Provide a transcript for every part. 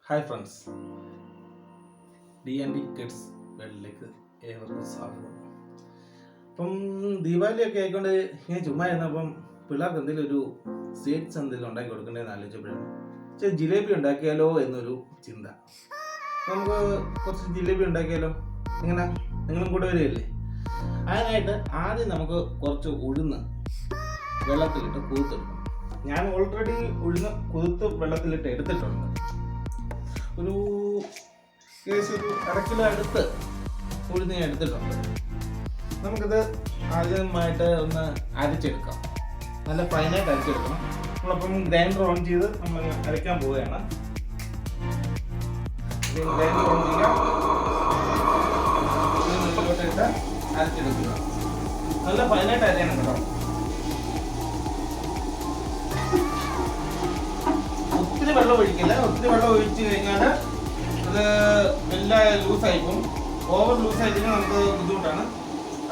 Hi friends, D&D kids വേൾഡിലേക്ക് ഏവർക്കും സ്വാഗതം. അപ്പം ദീപാവലിയൊക്കെ ആയിക്കൊണ്ട് ഞാൻ ചുമ്മാ ഇരുന്നപ്പം പിള്ളേർക്ക് എന്തെങ്കിലും ഒരു സ്വീറ്റ്സ് എന്തെങ്കിലും ഉണ്ടാക്കി കൊടുക്കണ്ടേന്ന് ആലോചിച്ചപ്പോഴാണ് ജിലേബി ഉണ്ടാക്കിയാലോ എന്നൊരു ചിന്ത. നമുക്ക് കുറച്ച് ജിലേബി ഉണ്ടാക്കിയാലോ? ഇങ്ങനെ നിങ്ങളും കൂടെ വരികയല്ലേ? അതിനായിട്ട് ആദ്യം നമുക്ക് കുറച്ച് ഉഴുന്ന് വെള്ളത്തിലിട്ട് കുതിർത്തെടുക്കണം. ഞാൻ ഓൾറെഡി ഉഴുന്ന് കുതിർത്ത് വെള്ളത്തിലിട്ട് എടുത്തിട്ടുണ്ട്. ഒരു ഏകദേശം ഒരു 1/2 കിലോ അടുത്ത് ഉഴുന്ന് ഞാൻ എടുത്തിട്ടുണ്ട്. നമുക്കിത് ആദ്യമായിട്ട് ഒന്ന് അരച്ചെടുക്കാം. നല്ല ഫൈനായിട്ട് അരച്ചെടുക്കണം. നമ്മളപ്പം ഗ്രൈൻഡർ ഓൺ ചെയ്ത് നമ്മൾ അരയ്ക്കാൻ പോവുകയാണ്. ഗ്രൈൻഡർ ഓൺ ചെയ്യാം, ഇട്ട് അരച്ചെടുക്കുക. നല്ല ഫൈനായിട്ട് അരയണം കേട്ടോ. ഒത്തിരി വെള്ളം ഒഴിക്കില്ല. ഒത്തിരി വെള്ളം ഒഴിച്ച് കഴിഞ്ഞാൽ അത് എല്ലാം ലൂസായിപ്പോൾ ഓവർ ലൂസായി കഴിഞ്ഞാൽ നമുക്ക് ബുദ്ധിമുട്ടാണ്.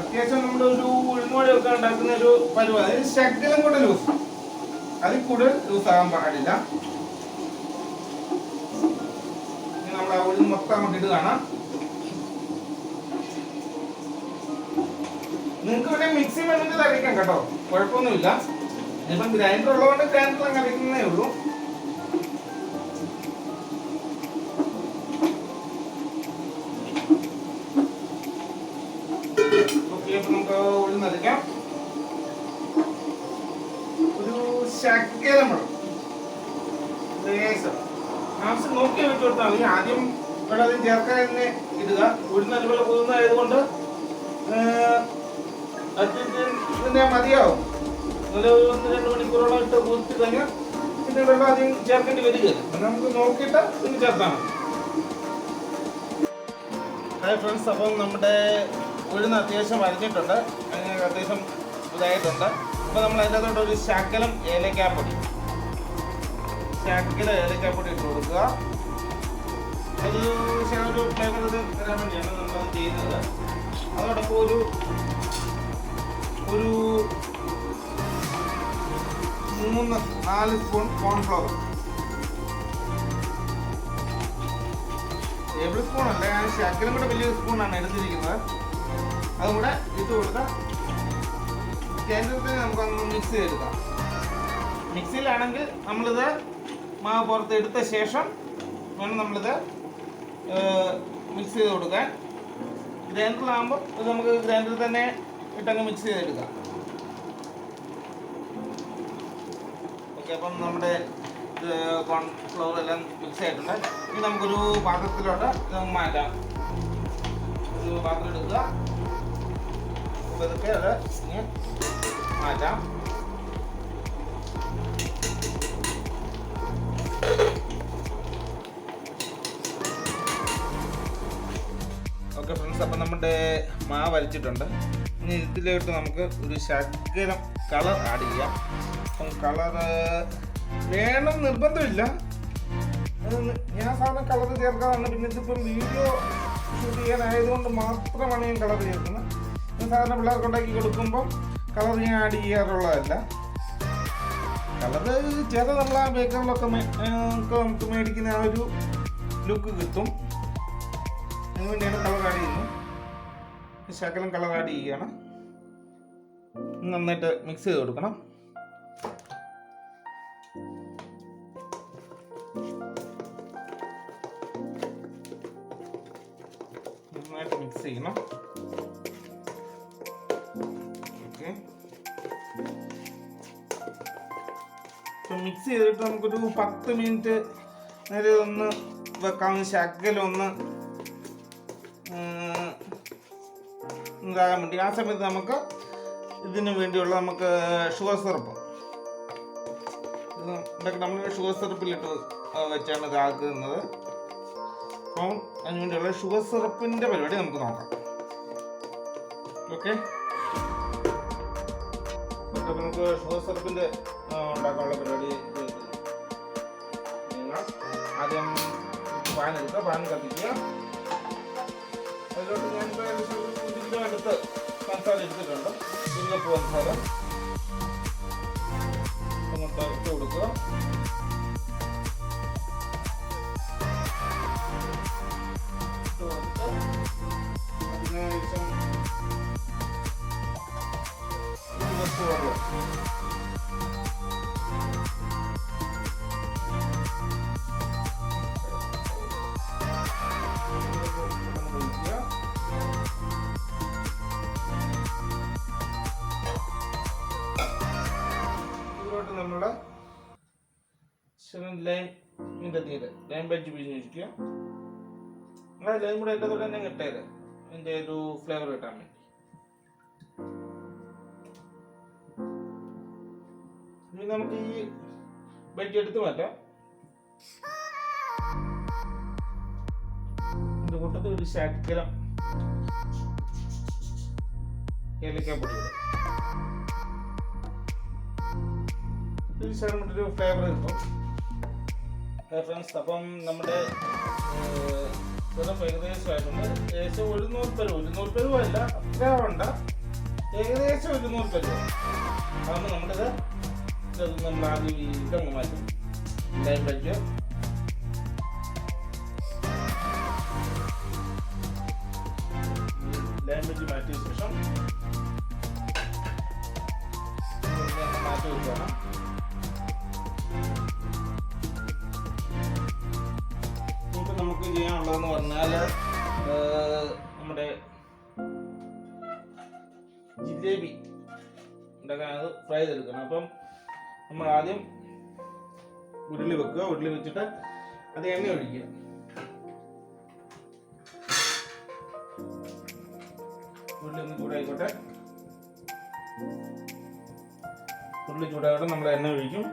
അത്യാവശ്യം നമ്മുടെ ഒരു ഉഴുന്നുവടയൊക്കെ ഉണ്ടാക്കുന്ന ഒരു പരുവ, അതിന് ശകലം കൂടെ ലൂസ്, അതിൽ കൂടുതൽ ലൂസാകാൻ പാടില്ല. നമ്മൾ ആ ഉഴുന്ന് മൊത്തം അങ്ങോട്ട് ഇടുകയാണ്. നിങ്ങൾക്ക് ഇവിടെ മിക്സി വേണമെങ്കിൽ അരയ്ക്കാം കേട്ടോ, കുഴപ്പമൊന്നുമില്ല. ഇപ്പം ഗ്രൈൻഡർ ഉള്ളതുകൊണ്ട് ഗ്രൈൻഡർ അങ്ങ് അരയ്ക്കുന്നേ ഉള്ളൂ. നമുക്ക് ഉഴുന്നരയ്ക്കാം. ഒരു ശകലം വെള്ളം ആവശ്യം നോക്കി വെച്ച് കൊടുത്താൽ മതി. ആദ്യം വെള്ളം ചേർക്കാൻ തന്നെ ഇടുക. ഉഴുന്ന് അതുപോലെ കുതിർന്നതായതുകൊണ്ട് ഇതിനെ മതിയാവും. ഒരു 1-2 മണിക്കൂറോളം ഇട്ട് കുതിർത്തി കഴിഞ്ഞാൽ പിന്നെ വെള്ളം ആദ്യം ചേർക്കേണ്ടി വരികയില്ല. നമുക്ക് നോക്കിയിട്ട് പിന്നെ ചേർത്താൽ മതി. ഹായ് ഫ്രണ്ട്സ്, അപ്പം നമ്മുടെ ഉഴുന്ന് അത്യാവശ്യം വരഞ്ഞിട്ടുണ്ട്, അങ്ങനെ അത്യാവശ്യം ഇതായിട്ടുണ്ട്. അപ്പോൾ നമ്മൾ അതിനകത്തോട്ട് ഒരു ശകലം ഏലക്കാപ്പൊടി ഇട്ട് കൊടുക്കുക. അത് ഒരു ഫ്ലേവർ തരാൻ വേണ്ടിയാണ് നമ്മളത് ചെയ്യുന്നത്. അതോടൊപ്പം ഒരു 3-4 സ്പൂൺ കോൺഫ്ലവർ, ടേബിൾ സ്പൂൺ അല്ല, ഞാൻ ശകലം കൂടെ വലിയൊരു സ്പൂണാണ് എടുത്തിരിക്കുന്നത്. അതും കൂടെ ഇട്ട് കൊടുക്കാം. കേന്ദ്രത്തിൽ നമുക്കൊന്ന് മിക്സ് ചെയ്തെടുക്കാം. മിക്സിയിലാണെങ്കിൽ നമ്മളിത് മാവ് പുറത്ത് എടുത്ത ശേഷം വേണം നമ്മളിത് മിക്സ് ചെയ്ത് കൊടുക്കാൻ. ഗ്രൈൻഡറിലാകുമ്പോൾ ഇത് നമുക്ക് ഗ്രൈൻഡറിൽ തന്നെ ഇട്ടങ്ങ് മിക്സ് ചെയ്തെടുക്കാം. ഓക്കെ, അപ്പം നമ്മുടെ കോൺഫ്ലവർ എല്ലാം മിക്സ് ആയിട്ടുണ്ട്. ഇനി നമുക്കൊരു പാത്രത്തിലോട്ട് ഇത് മാറ്റാം. ഒരു പാത്രം എടുക്കുക, ഇതൊക്കെ അത് ഇനി മാറ്റാം. ഓക്കെ ഫ്രണ്ട്സ്, അപ്പം നമ്മുടെ മാവ് വരച്ചിട്ടുണ്ട്. ഇനി ഇതിലോട്ട് നമുക്ക് ഒരു ശകലം കളർ ആഡ് ചെയ്യാം. അപ്പം കളർ വേണം നിർബന്ധമില്ല. ഞാൻ സാധാരണ കളർ ചേർക്കാറാണ്. പിന്നെ ഇതിപ്പം വീഡിയോ ഷൂട്ട് ചെയ്യാനായതുകൊണ്ട് മാത്രമാണ് ഞാൻ കളർ ചേർക്കുന്നത്. ഞാൻ സാധാരണ പിള്ളേർക്ക് ഉണ്ടാക്കി കൊടുക്കുമ്പം കളർ ഞാൻ ആഡ് ചെയ്യാറുള്ളതല്ല. കളർ ചേർത്ത് നമ്മൾ ആ ബേക്കറിലൊക്കെ നമുക്ക് മേടിക്കുന്ന ആ ഒരു ലുക്ക് കിട്ടും. അതിന് വേണ്ടിയാണ് കളർ ആഡ് ചെയ്യുന്നത്. ശകലം കളർ ആഡ് ചെയ്യുകയാണ്. നന്നായിട്ട് മിക്സ് ചെയ്ത് കൊടുക്കണം. നന്നായിട്ട് മിക്സ് ചെയ്യണം. ഓക്കെ, മിക്സ് ചെയ്തിട്ട് നമുക്കൊരു 10 മിനിറ്റ് നേരെ ഒന്ന് വെക്കാം. ശകലം ഒന്ന് ഇതാകാൻ വേണ്ടി. ആ സമയത്ത് നമുക്ക് ഇതിന് വേണ്ടിയുള്ള നമുക്ക് ഷുഗർ സിറപ്പ് നമ്മൾ ഷുഗർ സിറപ്പിലിട്ട് വെച്ചാണ് ഇതാക്കുന്നത്. അപ്പം അതിന് വേണ്ടിയുള്ള ഷുഗർ സിറപ്പിൻ്റെ പരിപാടി നമുക്ക് നോക്കാം. ഓക്കെ, അപ്പം നമുക്ക് ഷുഗർ സിറപ്പിൻ്റെ ഉണ്ടാക്കാനുള്ള പരിപാടി. ആദ്യം പാൻ എടുക്കുക, പാൻ കത്തിക്കുക. അതിലോട്ട് ഞാനിപ്പോൾ 1 കിലോ അടുത്ത് പഞ്ചസാര എടുത്തിട്ടുണ്ട്. 1 കപ്പ് പഞ്ചസാര അങ്ങോട്ട് ഇട്ട് കൊടുക്കുക. ലൈമിൻ്റെ നീര്, ലൈം ബജ്ജി പിഴിഞ്ഞ് ഒഴിക്കുക. അങ്ങനെ ലൈം കൂടെ എൻ്റെ തൊട്ട് തന്നെ കിട്ടേത് അതിൻ്റെ ഒരു ഫ്ലേവർ കിട്ടാൻ വേണ്ടി. ഇനി നമുക്ക് ഈ ബജ്ജി എടുത്ത് മാറ്റാം. ഇതിൻ്റെ കൂട്ടത്തിൽ ഒരു ശകലം ഏലക്കാപ്പൊടി ഇടും. ഒരു ശകലം ഫ്ലേവർ കിട്ടും. ഫ്രണ്ട്സ്, അപ്പം നമ്മുടെ ഏകദേശമായിട്ടുണ്ട്. ഏകദേശം 100 പരുവ അല്ല, അത്ര വേണ്ട, ഏകദേശം 100 പരുവ അതൊന്ന് നമ്മളിത് നമ്മൾ ആദ്യം ഇതങ്ങ് മാറ്റും. ലൈം ബജ്ജി മാറ്റിയ ശേഷം മാറ്റി വെക്കണം. ഇപ്പം നമുക്ക് ചെയ്യാനുള്ളതെന്ന് പറഞ്ഞാൽ നമ്മുടെ ജിലേബി ഉണ്ടാക്കാൻ അത് ഫ്രൈ ചെയ്തെടുക്കണം. അപ്പം നമ്മൾ ആദ്യം ഉരുളി വെക്കുക. ഉരുളി വെച്ചിട്ട് അത് എണ്ണ ഒഴിക്കുക. ഉരുളി ഒന്ന് ചൂടായിക്കോട്ടെ. ഉരുളി ചൂടാകട്ടെ. നമ്മൾ എണ്ണ ഒഴിക്കും.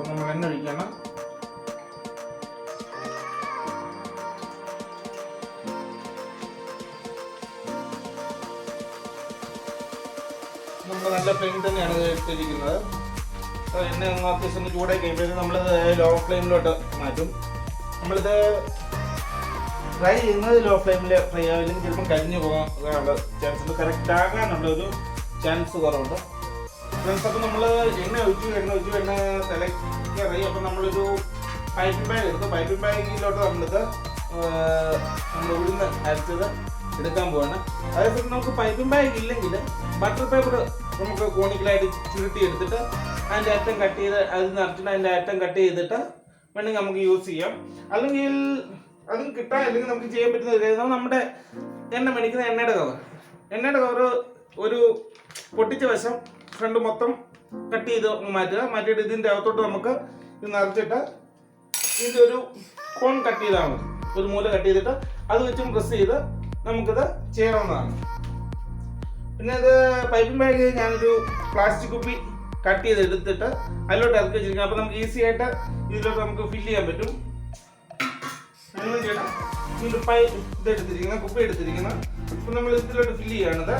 നമ്മൾ എണ്ണ ഒഴിക്കണം. നമ്മൾ നല്ല ഫ്ലെയിം തന്നെയാണ് എടുത്തിരിക്കുന്നത്. എണ്ണ അത്യാവശ്യം ചൂടായി കഴിയുമ്പോഴത്തേക്കും നമ്മളിത് ലോ ഫ്ലെയിമിലോട്ട് മാറ്റും. നമ്മളിത് ഫ്രൈ ചെയ്യുന്നത് ലോ ഫ്ലെയിമിൽ ഫ്രൈ ആവില്ലെങ്കിൽ ചിലപ്പം കരിഞ്ഞു പോകാനുള്ള ചാൻസ് ഉണ്ട്. കറക്റ്റ് ആകാനുള്ളൊരു ചാൻസ് കുറവുണ്ട്. ഫ്രണ്ട്സ്, അപ്പം നമ്മൾ എണ്ണ ഒഴിച്ചു തിളക്കറി. അപ്പം നമ്മളൊരു പൈപ്പിംഗ് ബാഗ് എടുത്തു. പൈപ്പിംഗ് ബാഗിലോട്ട് നമ്മൾ ഉഴുന്ന് അരച്ചത് എടുക്കാൻ പോവാണ്. അതേസമയം നമുക്ക് പൈപ്പിംഗ് ബാഗ് ഇല്ലെങ്കിൽ ബട്ടർ പേപ്പർ നമുക്ക് കോണിക്കലായിട്ട് ചുരുട്ടി എടുത്തിട്ട് അതിൻ്റെ അറ്റം കട്ട് ചെയ്ത് അത് നിറച്ചിട്ട് അതിൻ്റെ അറ്റം കട്ട് ചെയ്തിട്ട് വേണമെങ്കിൽ നമുക്ക് യൂസ് ചെയ്യാം. അല്ലെങ്കിൽ അതും കിട്ടാനില്ലെങ്കിൽ നമുക്ക് ചെയ്യാൻ പറ്റുന്ന കാര്യം നമ്മുടെ എണ്ണ മേടിക്കുന്ന എണ്ണയുടെ കവർ ഒരു പൊട്ടിച്ച വശം ഫ്രണ്ട് മൊത്തം കട്ട് ചെയ്ത് മാറ്റിയിട്ട് ഇതിൻ്റെ അകത്തോട്ട് നമുക്ക് ഇത് നിറച്ചിട്ട് ഇതിൻ്റെ ഒരു കോൺ കട്ട് ചെയ്താൽ മതി. ഒരു മൂല കട്ട് ചെയ്തിട്ട് അത് വെച്ചും പ്രസ് ചെയ്ത് നമുക്കിത് ചെയ്യാവുന്നതാണ്. പിന്നെ ഇത് പൈപ്പിംഗ് ബാഗ് ഞാനൊരു പ്ലാസ്റ്റിക് കുപ്പി കട്ട് ചെയ്ത് എടുത്തിട്ട് അതിലോട്ട് ഇറക്കി വെച്ചിരിക്കണം. അപ്പോൾ നമുക്ക് ഈസി ആയിട്ട് ഇതിലോട്ട് നമുക്ക് ഫില്ല് ചെയ്യാൻ പറ്റും. അതിന് വേണ്ടിയാണ് കുപ്പി എടുത്തിരിക്കുന്നത്. ഇപ്പം നമ്മൾ ഇതിലോട്ട് ഫില്ല് ചെയ്യുകയാണത്.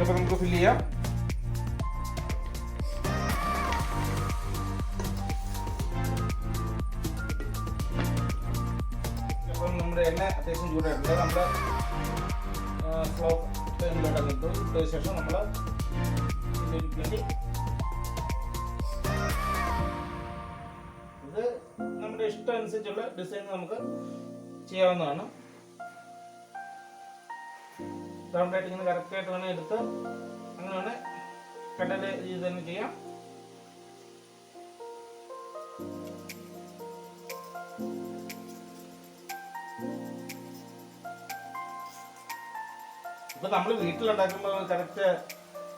അപ്പോൾ നമുക്ക് ഫില്ല് ചെയ്യാം. അപ്പം നമ്മുടെ എണ്ണ അത്യാവശ്യം ചൂടായിട്ടുണ്ട്. നമ്മൾ സ്ലോ ഫ്ലെയിമിലോട്ട് ഇട്ട ശേഷം നമ്മൾ ഇത് നമ്മുടെ ഇഷ്ടം അനുസരിച്ചുള്ള ഡിസൈൻ നമുക്ക് ചെയ്യാവുന്നതാണ്. റൗണ്ടായിട്ട് ഇങ്ങനെ കറക്റ്റായിട്ട് വേണേൽ എടുത്ത് അങ്ങനെ വേണേൽ കടല ഇത് തന്നെ ചെയ്യാം. ഇപ്പൊ നമ്മൾ വീട്ടിലുണ്ടാക്കുമ്പോൾ കറക്റ്റ്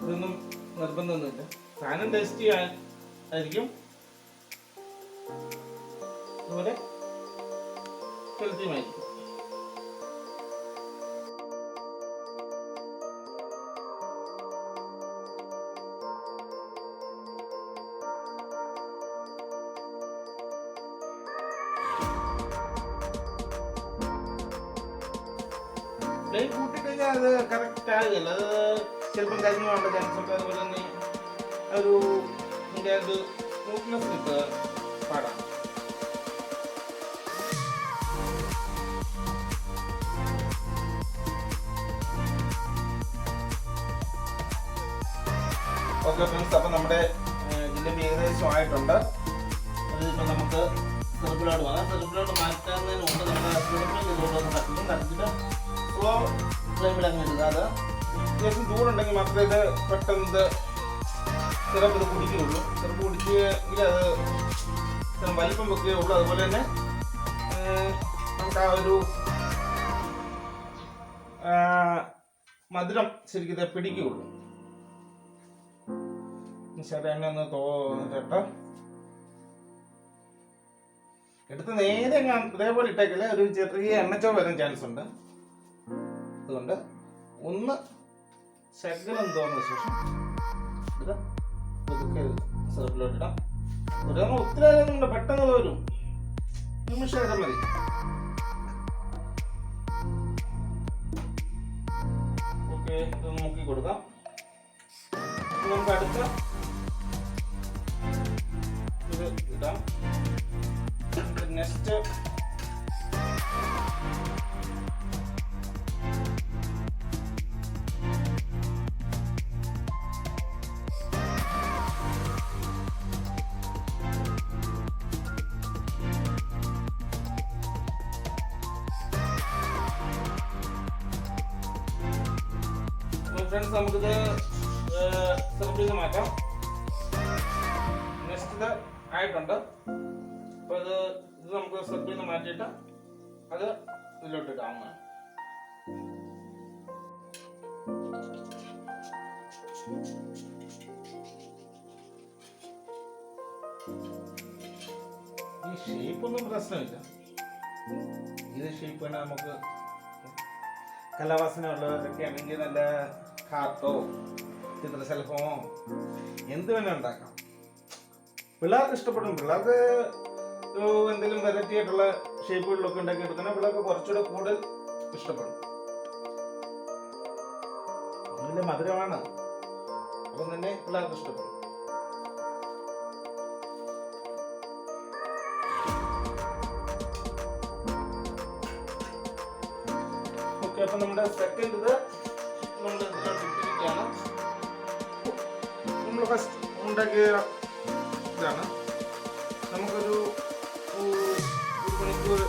ഇതൊന്നും നിർബന്ധമൊന്നുമില്ല. സാധനം ടേസ്റ്റി ആയിരിക്കും, അതുപോലെ ഹെൽത്തിയുമായിരിക്കും. ഫ്ലെയിം കൂട്ടിക്കഴിഞ്ഞാൽ അത് കറക്റ്റ് ആകില്ല. അത് ചിലപ്പം കരിഞ്ഞു പോകേണ്ട ചാൻസ് ഉണ്ട്. അതുപോലെ തന്നെ ഒരു ഇതിൻ്റെ ഒരു സ്മൂത്ത്നെസ് കിട്ടുക പാടാണ്. ഓക്കെ ഫ്രണ്ട്സ്, അപ്പം നമ്മുടെ ജിലേബി ഏകദേശം ആയിട്ടുണ്ട്. അതിപ്പോൾ നമുക്ക് സിറപ്പിലോട്ട് പോകാം. സിറപ്പിലോട്ട് മാറ്റുന്നതിന് മുമ്പ് നമ്മുടെ സിറപ്പിൽ ഇതുകൊണ്ടൊന്ന് തട്ടിച്ചിട്ട് സ്ലോ ഫ്ലെയിമിലങ്ങ് ഇടുക. അത് അത്യാവശ്യം ചൂടുണ്ടെങ്കിൽ മാത്രമേ ഇത് പെട്ടെന്ന് ഇത് സിറപ്പ് ഇത് കുടിക്കുകയുള്ളൂ. സിറപ്പ് കുടിച്ചെങ്കിൽ അത് വലിപ്പം വെക്കുകയുള്ളൂ. അതുപോലെ തന്നെ നമുക്ക് ആ ഒരു മധുരം ശരിക്കും ഇത് പിടിക്കുകയുള്ളൂ. ശരി, എന്നെ ഒന്ന് തോന്നിട്ട് എടുത്ത് നേരെ ഇതേപോലെ ഇട്ടേക്കില്ല, ഒരു ചെറിയ എണ്ണച്ചോ വരാൻ ചാൻസ് ഉണ്ട്. അതുകൊണ്ട് ഒന്ന് ശകലം തോന്നുന്ന ശേഷം ഇത് പുതുക്കെ സിറപ്പിലോട്ട് ഇടാം. ഒരൊന്നും ഒത്തിരി ആയിരുന്നുണ്ട്, പെട്ടെന്ന് തോരും, നിമിഷം മതി. ഓക്കെ, ഇത് നോക്കി കൊടുക്കാം. നമുക്ക് അടുത്ത ഇത് ഇടാം. നെക്സ്റ്റ് ഫ്രണ്ട്സ്, നമുക്കിത് സിറപ്പിൽ നിന്ന് മാറ്റാം. നെക്സ്റ്റ് ഇത് ആയിട്ടുണ്ട്. അപ്പോൾ ഇത് നമുക്ക് സിറപ്പിൽ നിന്ന് മാറ്റിയിട്ട് അത് ഇതിലോട്ട് ഇടാവുന്നതാണ്. ഈ ഷേപ്പൊന്നും പ്രശ്നമില്ല. ഇത് ഷേപ്പ് തന്നെ നമുക്ക് കലാവാസന ഉള്ളവരൊക്കെ ആണെങ്കിൽ നല്ല ഹാർട്ടോ ചിത്രശലഭമോ എന്ത് വേണേൽ ഉണ്ടാക്കാം. പിള്ളേർക്ക് ഇഷ്ടപ്പെടും. പിള്ളേർക്ക് എന്തെങ്കിലും വെറൈറ്റി ആയിട്ടുള്ള ഷേപ്പുകളിലൊക്കെ ഉണ്ടാക്കി എടുക്കണം. പിള്ളേർക്ക് കുറച്ചുകൂടെ കൂടുതൽ ഇഷ്ടപ്പെടും. നല്ല മധുരമാണ്, അപ്പം തന്നെ പിള്ളേർക്ക് ഇഷ്ടപ്പെടും. ഓക്കെ, അപ്പം നമ്മുടെ സെക്കൻഡ് ഇത് നമ്മൾ ഇട്ടിരിക്കുകയാണ്. നമ്മൾ ഫസ്റ്റ് ഉണ്ടാക്കിയ ഇതാണ്. നമുക്കൊരു മണിക്കൂർ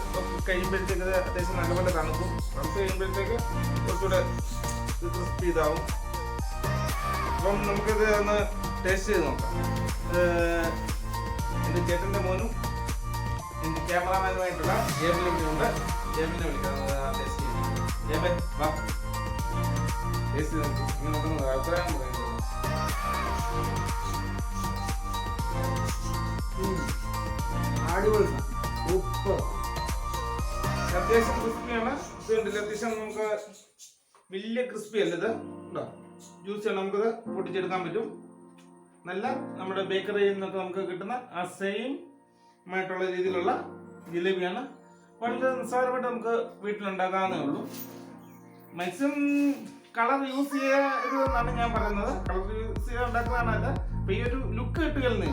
കഴിയുമ്പോഴത്തേക്ക് അത്യാവശ്യം നല്ലപോലെ തണുക്കും. തണുപ്പ് കഴിയുമ്പോഴത്തേക്ക് കുറച്ചുകൂടെ ക്രിസ്പി ഇതാവും. അപ്പം നമുക്കിത് ഒന്ന് ടേസ്റ്റ് ചെയ്ത് നോക്കാം. എൻ്റെ ചേട്ടൻ്റെ മോനും എൻ്റെ ക്യാമറാമാനുമായിട്ടുള്ള ജേബിലുണ്ട്. ജേബിനെ വിളിക്കാം ടേസ്റ്റ് ചെയ്യും. ജേബൻ വാ, ടേസ്റ്റ് ചെയ്ത് നോക്കും. ഇങ്ങനെ നോക്കുന്നത് അഭിപ്രായം പറയുന്നത് അടിപൊളി, ഉപ്പ് അത്യാവശ്യം ക്രിസ്പിയാണ്. ഇതുണ്ടല്ലോ, അത്യാവശ്യം നമുക്ക് വലിയ ക്രിസ്പി അല്ല. ഇത് ഉണ്ടോ, ജ്യൂസാണ്. നമുക്കിത് പൊട്ടിച്ചെടുക്കാൻ പറ്റും. നല്ല നമ്മുടെ ബേക്കറിയിൽ നിന്നൊക്കെ നമുക്ക് കിട്ടുന്ന ആ സെയിം ആയിട്ടുള്ള രീതിയിലുള്ള ജിലേബിയാണ്. വളരെ നിസ്സാരമായിട്ട് നമുക്ക് വീട്ടിലുണ്ടാക്കാവുന്നേ ഉള്ളൂ. മാക്സിമം കളർ യൂസ് ചെയ്യരുതെന്നാണ് ഞാൻ പറയുന്നത്. കളർ യൂസ് ചെയ്യാൻ ഉണ്ടാക്കുന്നതാണല്ല. അപ്പം ഈ ഒരു ലുക്ക് കിട്ടുകയെന്നേ,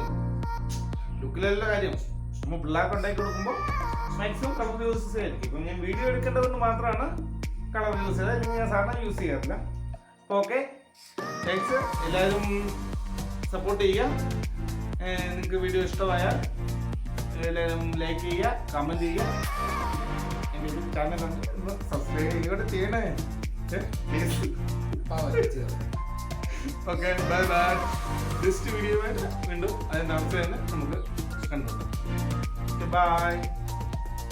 ലുക്കിലല്ല കാര്യം. നമ്മൾ പിള്ളേർക്ക് ഉണ്ടാക്കി കൊടുക്കുമ്പോൾ മാക്സിമം കളർ യൂസ് ചെയ്യായിരിക്കും. ഇപ്പം ഞാൻ വീഡിയോ എടുക്കേണ്ടതുകൊണ്ട് മാത്രമാണ് കളർ യൂസ് ചെയ്തത്, അല്ലെങ്കിൽ ഞാൻ സാധാരണ യൂസ് ചെയ്യാറില്ല. അപ്പോൾ ഓക്കെ, താങ്ക്സ്. എല്ലാവരും സപ്പോർട്ട് ചെയ്യുക. നിങ്ങൾക്ക് വീഡിയോ ഇഷ്ടമായാൽ എല്ലാവരും ലൈക്ക് ചെയ്യുക, കമൻറ്റ് ചെയ്യുക. എൻ്റെ യൂട്യൂബ് ചാനൽ സബ്സ്ക്രൈബ് ചെയ്യുക ചെയ്യണേ. Okay, bye bye. Next video വീണ്ടും അതിൻ്റെ അടുത്ത് തന്നെ നമുക്ക് കണ്ടുപിടിക്കാം. ബൈ.